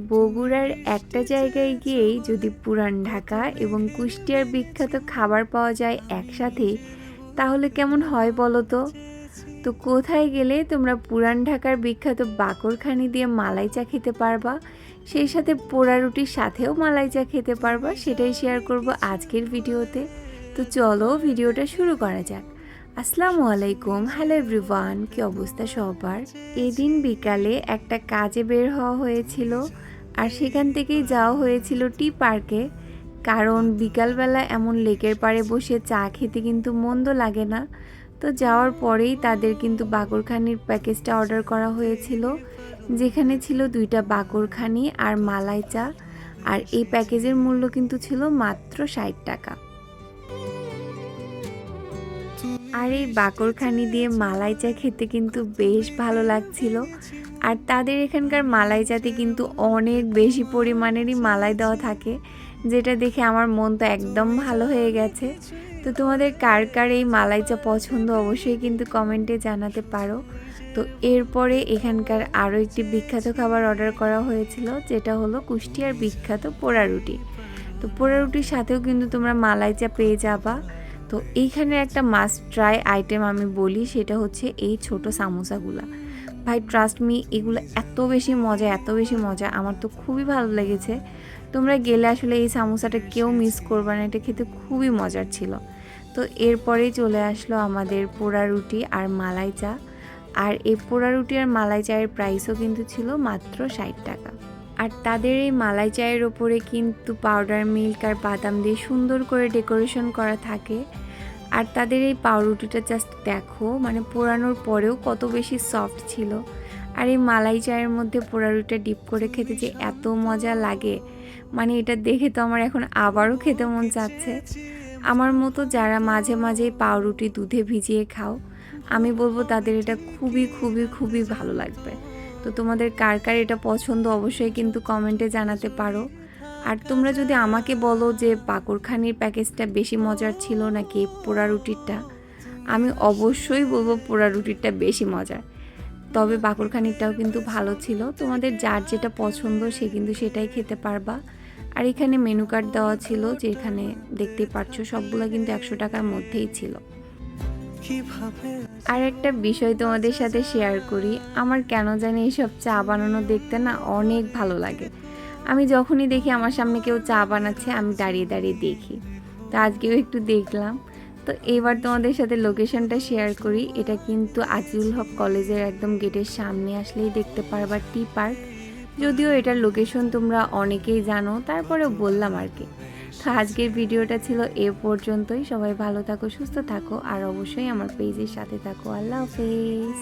বগুড়ার একটা জায়গায় গিয়েই যদি পুরান ঢাকা এবং কুষ্টিয়ার বিখ্যাত খাবার পাওয়া যায় একসাথে, তাহলে কেমন হয় বলো তো? তো কোথায় গেলে তোমরা পুরান ঢাকার বিখ্যাত বাকরখানি দিয়ে মালাই চা খেতে পারবা, সেই সাথে পোড়া রুটির সাথেও মালাই চা খেতে পারবা, সেটাই শেয়ার করব আজকের ভিডিওতে। তো চলো ভিডিওটা শুরু করা যাক। আসসালামু আলাইকুম, হ্যালো এভরিওয়ান, কি অবস্থা সবার? এদিন বিকালে একটা কাজে বের হওয়া হয়েছিল, আর সেখান থেকেই যাওয়া হয়েছিল টি পার্কে। কারণ বিকালবেলা এমন লেকের পাড়ে বসে চা খেতে কিন্তু মন্দ লাগে না। তো যাওয়ার পরেই তাদের কিন্তু বাকরখানির প্যাকেজটা অর্ডার করা হয়েছিল, যেখানে ছিল 2টা বাকরখানি আর মালাই চা। আর এই প্যাকেজের মূল্য কিন্তু ছিল মাত্র 60 টাকা। আর এই বাকরখানি দিয়ে মালাই চা খেতে কিন্তু বেশ ভালো লাগছিল। আর তাদের এখানকার মালাই চাতে কিন্তু অনেক বেশি পরিমাণেরই মালাই দেওয়া থাকে, যেটা দেখে আমার মন তো একদম ভালো হয়ে গেছে। তো তোমাদের কার কার এই মালাই চা পছন্দ অবশ্যই কিন্তু কমেন্টে জানাতে পারো। তো এরপরে এখানকার আরও একটি বিখ্যাত খাবার অর্ডার করা হয়েছিল, যেটা হলো কুষ্টিয়ার বিখ্যাত পোড়া রুটি। তো পোড়া রুটির সাথেও কিন্তু তোমরা মালাই চা পেয়ে যাবা। তো এইখানে একটা মাস্ট ট্রাই আইটেম আমি বলি, সেটা হচ্ছে এই ছোট সামোসাগুলা। ভাই ট্রাস্ট মি, এগুলো এত বেশি মজা, আমার তো খুবই ভালো লেগেছে। তোমরা গেলে আসলে এই সামোসাটা কেউ মিস করবে না, এটা খেতে খুবই মজার ছিল। তো এরপরেই চলে আসলো আমাদের পোড়া রুটি আর মালাই চা। আর এই পোড়া রুটি আর মালাই চায়ের প্রাইসও কিন্তু ছিল মাত্র 60 টাকা। আর তাদের এই মালাই চায়ের ওপরে কিন্তু পাউডার মিল্ক আর বাদাম দিয়ে সুন্দর করে ডেকোরেশন করা থাকে। আর তাদের এই পাউরুটিটা জাস্ট দেখো, মানে পোড়ানোর পরেও কত বেশি সফট ছিল। আর এই মালাই চায়ের মধ্যে পোড়া রুটিটা ডিপ করে খেতে যে এত মজা লাগে, মানে এটা দেখে তো আমার এখন আবারও খেতে মন চাচ্ছে। আমার মতো যারা মাঝে মাঝে পাউরুটি দুধে ভিজিয়ে খাও, আমি বলবো তাদের এটা খুবই খুবই খুবই ভালো লাগবে। তো তোমাদের কার কার এটা পছন্দ অবশ্যই কিন্তু কমেন্টে জানাতে পারো। আর তোমরা যদি আমাকে বলো যে বাকরখানির প্যাকেজটা বেশি মজার ছিল নাকি পোড়া রুটিরটা, আমি অবশ্যই বলবো পোড়া রুটিরটা বেশি মজার। তবে বাকরখানিরটাও কিন্তু ভালো ছিল। তোমাদের যার যেটা পছন্দ সে কিন্তু সেটাই খেতে পারবা। আর এখানে মেনু কার্ড দেওয়া ছিল, যেখানে দেখতেই পাচ্ছ সবগুলো কিন্তু 100 টাকার মধ্যেই ছিল। আর একটা বিষয় তোমাদের সাথে শেয়ার করি, আমার কেন জানি এইসব চা বানানো দেখতে না অনেক ভালো লাগে। আমি যখনই দেখি আমার সামনে কেউ চা বানাচ্ছে, আমি দাঁড়িয়ে দাঁড়িয়ে দেখি। তো আজকেও একটু দেখলাম। তো এবার তোমাদের সাথে লোকেশনটা শেয়ার করি। এটা কিন্তু আজিজুল হক কলেজের একদম গেটের সামনে আসলেই দেখতে পারবা টি পার্ক। যদিও এটার লোকেশন তোমরা অনেকেই জানো, তারপরেও বললাম আর কি। তো আজকের ভিডিওটা ছিল এ পর্যন্তই। সবাই ভালো থাকো, সুস্থ থাকো, আর অবশ্যই আমার পেজের সাথে থাকো। আল্লাহ হাফেজ।